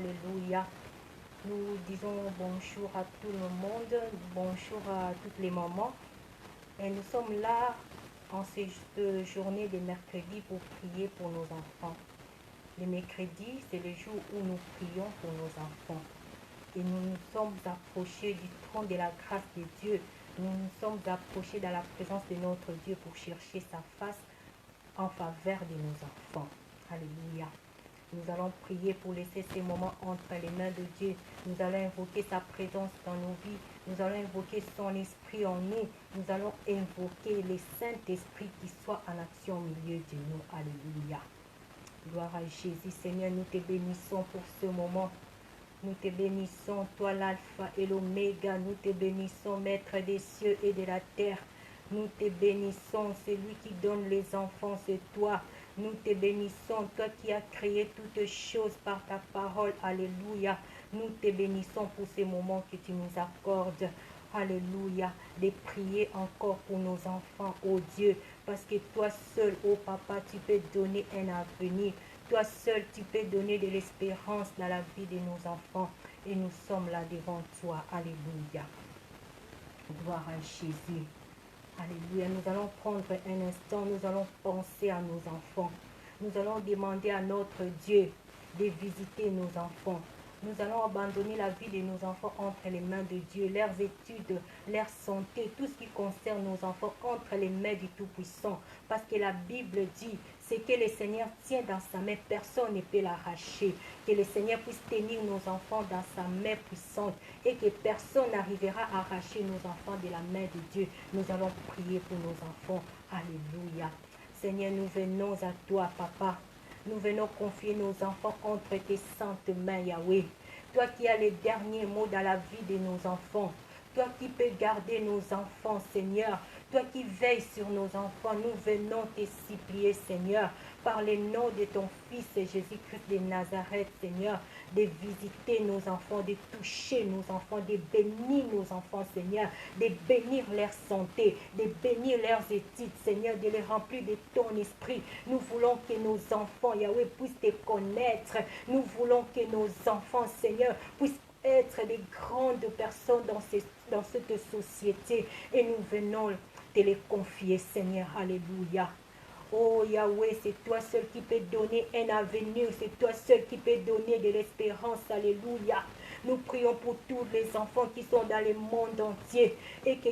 Alléluia. Nous disons bonjour à tout le monde, bonjour à toutes les mamans. Et nous sommes là en cette journée de mercredi pour prier pour nos enfants. Le mercredi, c'est le jour où nous prions pour nos enfants. Et nous nous sommes approchés du trône de la grâce de Dieu. Nous nous sommes approchés dans la présence de notre Dieu pour chercher sa face en faveur de nos enfants. Alléluia. Nous allons prier pour laisser ces moments entre les mains de Dieu. Nous allons invoquer sa présence dans nos vies. Nous allons invoquer son esprit en nous. Nous allons invoquer le Saint-Esprit qui soit en action au milieu de nous. Alléluia. Gloire à Jésus. Seigneur, nous te bénissons pour ce moment. Nous te bénissons, toi l'alpha et l'oméga. Nous te bénissons, maître des cieux et de la terre. Nous te bénissons, celui qui donne les enfants, c'est toi. Nous te bénissons, toi qui as créé toutes choses par ta parole. Alléluia. Nous te bénissons pour ces moments que tu nous accordes. Alléluia. De prier encore pour nos enfants, oh Dieu. Parce que toi seul, oh Papa, tu peux donner un avenir. Toi seul, tu peux donner de l'espérance dans la vie de nos enfants. Et nous sommes là devant toi. Alléluia. Gloire à Jésus. Alléluia. Nous allons prendre un instant. Nous allons penser à nos enfants. Nous allons demander à notre Dieu de visiter nos enfants. Nous allons abandonner la vie de nos enfants entre les mains de Dieu, leurs études, leur santé, tout ce qui concerne nos enfants entre les mains du Tout-Puissant. Parce que la Bible dit, c'est que le Seigneur tient dans sa main, personne ne peut l'arracher. Que le Seigneur puisse tenir nos enfants dans sa main puissante et que personne n'arrivera à arracher nos enfants de la main de Dieu. Nous allons prier pour nos enfants. Alléluia. Seigneur, nous venons à toi, Papa. Nous venons confier nos enfants entre tes saintes mains, Yahweh. Toi qui as les derniers mots dans la vie de nos enfants. Toi qui peux garder nos enfants, Seigneur. Toi qui veilles sur nos enfants, nous venons te supplier, Seigneur, par le nom de ton Fils Jésus-Christ de Nazareth, Seigneur, de visiter nos enfants, de toucher nos enfants, de bénir nos enfants, Seigneur, de bénir leur santé, de bénir leurs études, Seigneur, de les remplir de ton esprit. Nous voulons que nos enfants, Yahweh, puissent te connaître. Nous voulons que nos enfants, Seigneur, puissent être des grandes personnes dans cette société. Et nous venons te les confier, Seigneur. Alléluia. Oh Yahweh, c'est toi seul qui peux donner un avenir. C'est toi seul qui peux donner de l'espérance. Alléluia. Nous prions pour tous les enfants qui sont dans le monde entier. Et que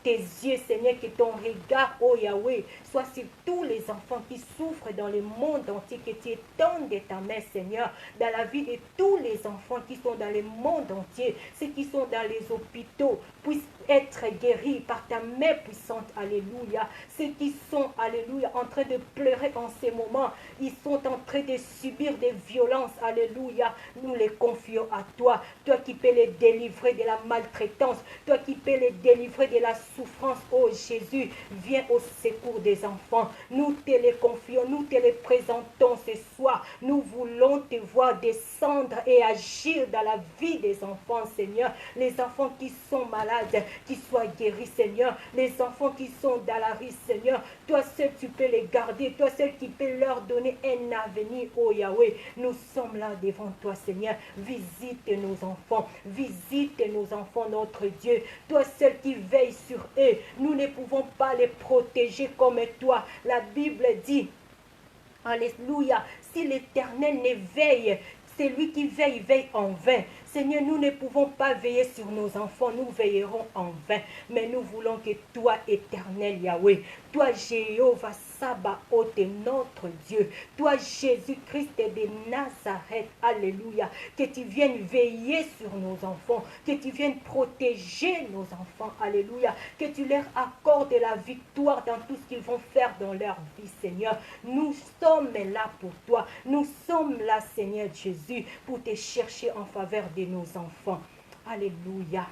tes yeux, Seigneur, que ton regard, oh Yahweh, soit sur tous les enfants qui souffrent dans le monde entier. Que tu étendes de ta main, Seigneur, dans la vie de tous les enfants qui sont dans le monde entier. Ceux qui sont dans les hôpitaux puissent être guéris par ta main puissante. Alléluia. Ceux qui sont, alléluia, en train de pleurer en ces moments, ils sont en train de subir des violences. Alléluia. Nous les confions à toi. Toi qui peux les délivrer de la maltraitance. Toi qui peux les délivrer de la souffrance. Oh Jésus, viens au secours des enfants. Nous te les confions. Nous te les présentons ce soir. Nous voulons te voir descendre et agir dans la vie des enfants, Seigneur. Les enfants qui sont malades, qui soient guéris, Seigneur. Les enfants qui sont dans la rue, Seigneur. Toi seul, tu peux les garder. Toi seul qui peux leur donner un avenir, oh Yahweh. Nous sommes là devant toi, Seigneur. Visite nos enfants. Visite nos enfants, notre Dieu. Toi seul qui veille sur eux. Nous ne pouvons pas les protéger comme toi. La Bible dit, alléluia, si l'Éternel ne veille, c'est lui qui veille, veille en vain. Seigneur, nous ne pouvons pas veiller sur nos enfants, nous veillerons en vain. Mais nous voulons que toi, éternel Yahweh, toi, Jéhovah Sabaoth, notre Dieu, toi, Jésus-Christ de Nazareth, alléluia, que tu viennes veiller sur nos enfants, que tu viennes protéger nos enfants, alléluia, que tu leur accordes la victoire dans tout ce qu'ils vont faire dans leur vie, Seigneur. Nous sommes là pour toi, nous sommes là, Seigneur Jésus, pour te chercher en faveur de nos enfants. Alléluia.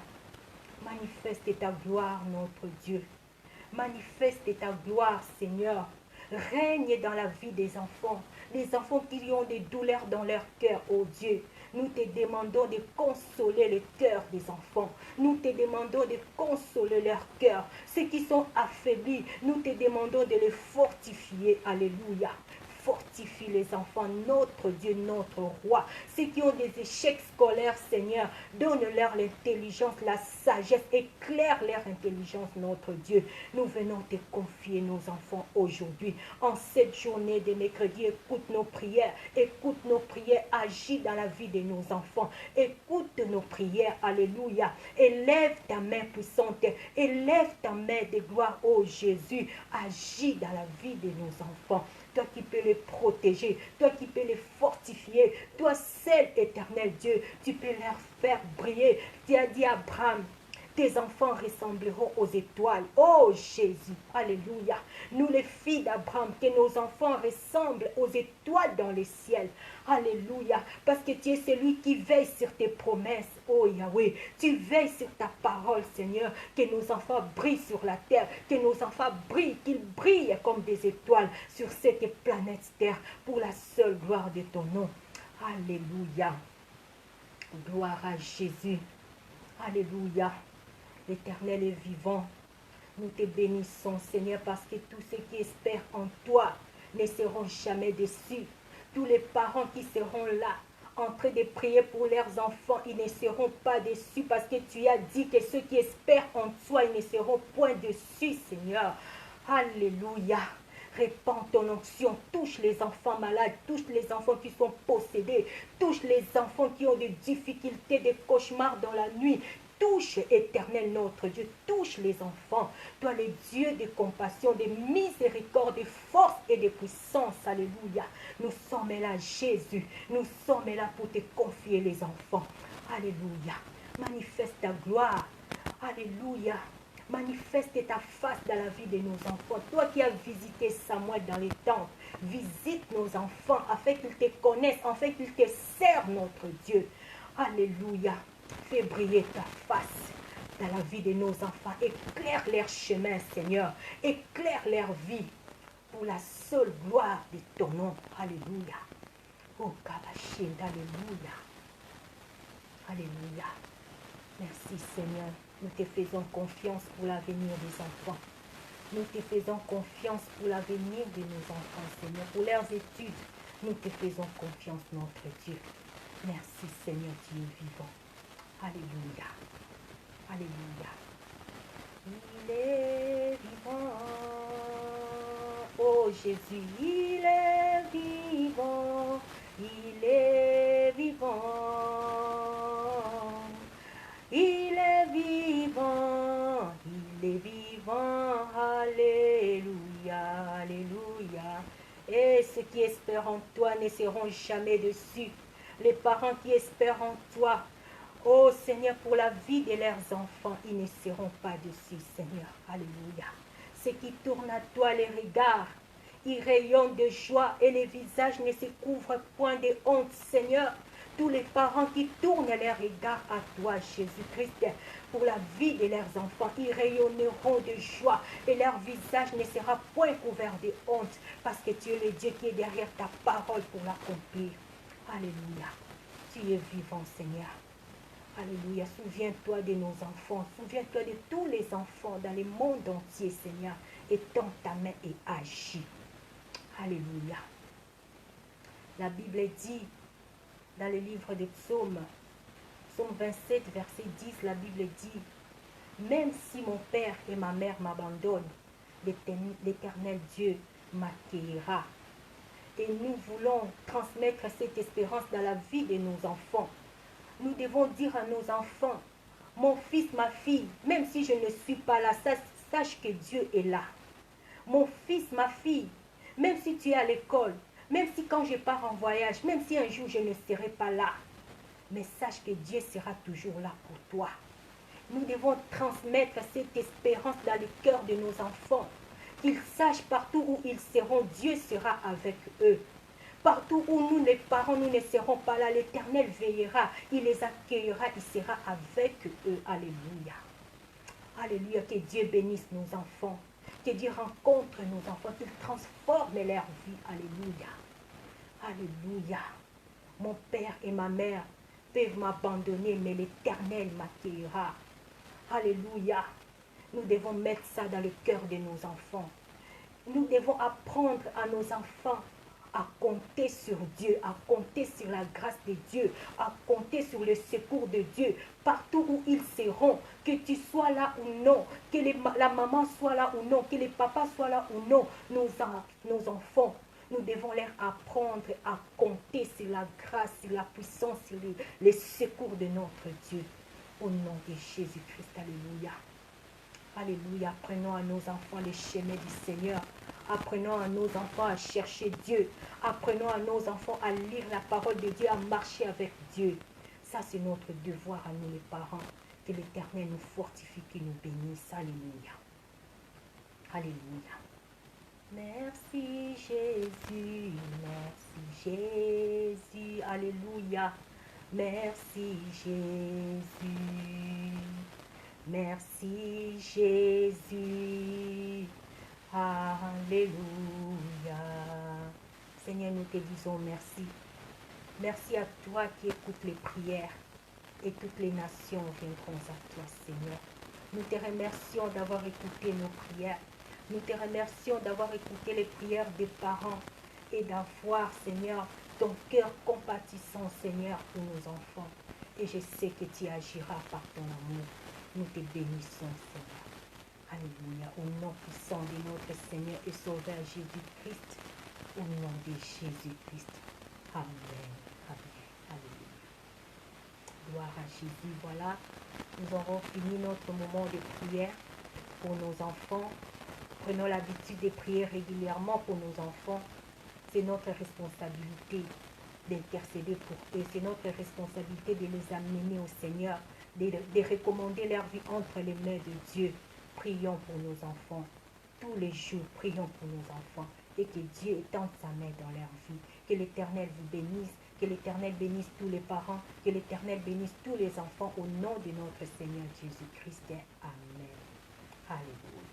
Manifeste ta gloire, notre Dieu. Manifeste ta gloire, Seigneur. Règne dans la vie des enfants. Les enfants qui ont des douleurs dans leur cœur, oh Dieu. Nous te demandons de consoler le cœur des enfants. Nous te demandons de consoler leur cœur. Ceux qui sont affaiblis, nous te demandons de les fortifier. Alléluia. fortifie les enfants, notre Dieu, notre roi. Ceux qui ont des échecs scolaires, Seigneur, donne-leur l'intelligence, la sagesse, éclaire leur intelligence, notre Dieu. Nous venons te confier nos enfants aujourd'hui. En cette journée de mercredi, écoute nos prières, agis dans la vie de nos enfants. Écoute nos prières, alléluia. Élève ta main puissante, élève ta main de gloire, ô Jésus. Agis dans la vie de nos enfants. Toi qui peux les protéger, toi qui peux les fortifier, toi seul éternel Dieu, tu peux leur faire briller. Tu as dit à Abraham, tes enfants ressembleront aux étoiles. Oh Jésus, alléluia. Nous les filles d'Abraham, que nos enfants ressemblent aux étoiles dans le ciel. Alléluia. Parce que tu es celui qui veille sur tes promesses. Oh Yahweh, tu veilles sur ta parole, Seigneur. Que nos enfants brillent sur la terre. Que nos enfants brillent, qu'ils brillent comme des étoiles sur cette planète terre. Pour la seule gloire de ton nom. Alléluia. Gloire à Jésus. Alléluia. L'Éternel est vivant. Nous te bénissons, Seigneur, parce que tous ceux qui espèrent en toi ne seront jamais déçus. Tous les parents qui seront là, en train de prier pour leurs enfants, ils ne seront pas déçus parce que tu as dit que ceux qui espèrent en toi, ils ne seront point déçus, Seigneur. Alléluia. Répands ton onction, touche les enfants malades, touche les enfants qui sont possédés, touche les enfants qui ont des difficultés, des cauchemars dans la nuit. Touche, éternel notre Dieu, touche les enfants. Toi, le Dieu de compassion, de miséricorde, de force et de puissance. Alléluia. Nous sommes là, Jésus. Nous sommes là pour te confier les enfants. Alléluia. Manifeste ta gloire. Alléluia. Manifeste ta face dans la vie de nos enfants. Toi qui as visité Samuel dans les temps, visite nos enfants afin qu'ils te connaissent, afin qu'ils te servent, notre Dieu. Alléluia. Fais briller ta face dans la vie de nos enfants. Éclaire leur chemin, Seigneur. Éclaire leur vie pour la seule gloire de ton nom. Alléluia. Oh, Kabachim, alléluia. Alléluia. Merci, Seigneur. Nous te faisons confiance pour l'avenir des enfants. Nous te faisons confiance pour l'avenir de nos enfants, Seigneur. Pour leurs études, nous te faisons confiance, notre Dieu. Merci, Seigneur, tu es vivant. Alléluia. Alléluia. Il est vivant. Oh Jésus, il est vivant. Il est vivant. Il est vivant. Il est vivant. Alléluia. Alléluia. Et ceux qui espèrent en toi ne seront jamais déçus. Les parents qui espèrent en toi, oh Seigneur, pour la vie de leurs enfants, ils ne seront pas déçus, Seigneur. Alléluia. Ceux qui tournent à toi les regards, ils rayonnent de joie et les visages ne se couvrent point de honte, Seigneur. Tous les parents qui tournent leurs regards à toi, Jésus-Christ, pour la vie de leurs enfants, ils rayonneront de joie et leur visage ne sera point couvert de honte parce que tu es le Dieu qui est derrière ta parole pour l'accomplir. Alléluia. Tu es vivant, Seigneur. Alléluia. Souviens-toi de nos enfants. Souviens-toi de tous les enfants dans le monde entier, Seigneur. Et tends ta main et agis. Alléluia. La Bible dit dans le livre des Psaumes, Psaume 27, verset 10, la Bible dit, « Même si mon père et ma mère m'abandonnent, l'Éternel Dieu m'accueillera. » Et nous voulons transmettre cette espérance dans la vie de nos enfants. Nous devons dire à nos enfants, mon fils, ma fille, même si je ne suis pas là, sache que Dieu est là. Mon fils, ma fille, même si tu es à l'école, même si quand je pars en voyage, même si un jour je ne serai pas là, mais sache que Dieu sera toujours là pour toi. Nous devons transmettre cette espérance dans le cœur de nos enfants. Qu'ils sachent partout où ils seront, Dieu sera avec eux. Partout où nous, les parents, nous ne serons pas là, l'Éternel veillera, il les accueillera, il sera avec eux. Alléluia. Alléluia, que Dieu bénisse nos enfants, que Dieu rencontre nos enfants, qu'il transforme leur vie. Alléluia. Alléluia. Mon père et ma mère peuvent m'abandonner, mais l'Éternel m'accueillera. Alléluia. Nous devons mettre ça dans le cœur de nos enfants. Nous devons apprendre à nos enfants à compter sur Dieu, à compter sur la grâce de Dieu, à compter sur le secours de Dieu, partout où ils seront, que tu sois là ou non, que la maman soit là ou non, que les papas soient là ou non, nos enfants, nous devons leur apprendre à compter sur la grâce, sur la puissance, sur les secours de notre Dieu. Au nom de Jésus-Christ, alléluia. Alléluia. Apprenons à nos enfants les chemins du Seigneur. Apprenons à nos enfants à chercher Dieu. Apprenons à nos enfants à lire la parole de Dieu, à marcher avec Dieu. Ça, c'est notre devoir à nous les parents. Que l'Éternel nous fortifie, qu'il nous bénisse. Alléluia. Alléluia. Merci Jésus, merci Jésus. Alléluia. Merci Jésus. Merci Jésus. Alléluia. Seigneur, nous te disons merci. Merci à toi qui écoutes les prières et toutes les nations viendront à toi, Seigneur. Nous te remercions d'avoir écouté nos prières. Nous te remercions d'avoir écouté les prières des parents et d'avoir, Seigneur, ton cœur compatissant, Seigneur, pour nos enfants. Et je sais que tu agiras par ton amour. Nous te bénissons, Seigneur. Alléluia. Au nom puissant de notre Seigneur et Sauveur Jésus-Christ. Au nom de Jésus-Christ. Amen. Amen. Alléluia. Gloire à Jésus. Voilà. Nous aurons fini notre moment de prière pour nos enfants. Prenons l'habitude de prier régulièrement pour nos enfants. C'est notre responsabilité d'intercéder pour eux. C'est notre responsabilité de les amener au Seigneur, de recommander leur vie entre les mains de Dieu. Prions pour nos enfants. Tous les jours, prions pour nos enfants. Et que Dieu étende sa main dans leur vie. Que l'Éternel vous bénisse. Que l'Éternel bénisse tous les parents. Que l'Éternel bénisse tous les enfants au nom de notre Seigneur Jésus-Christ. Amen. Alléluia.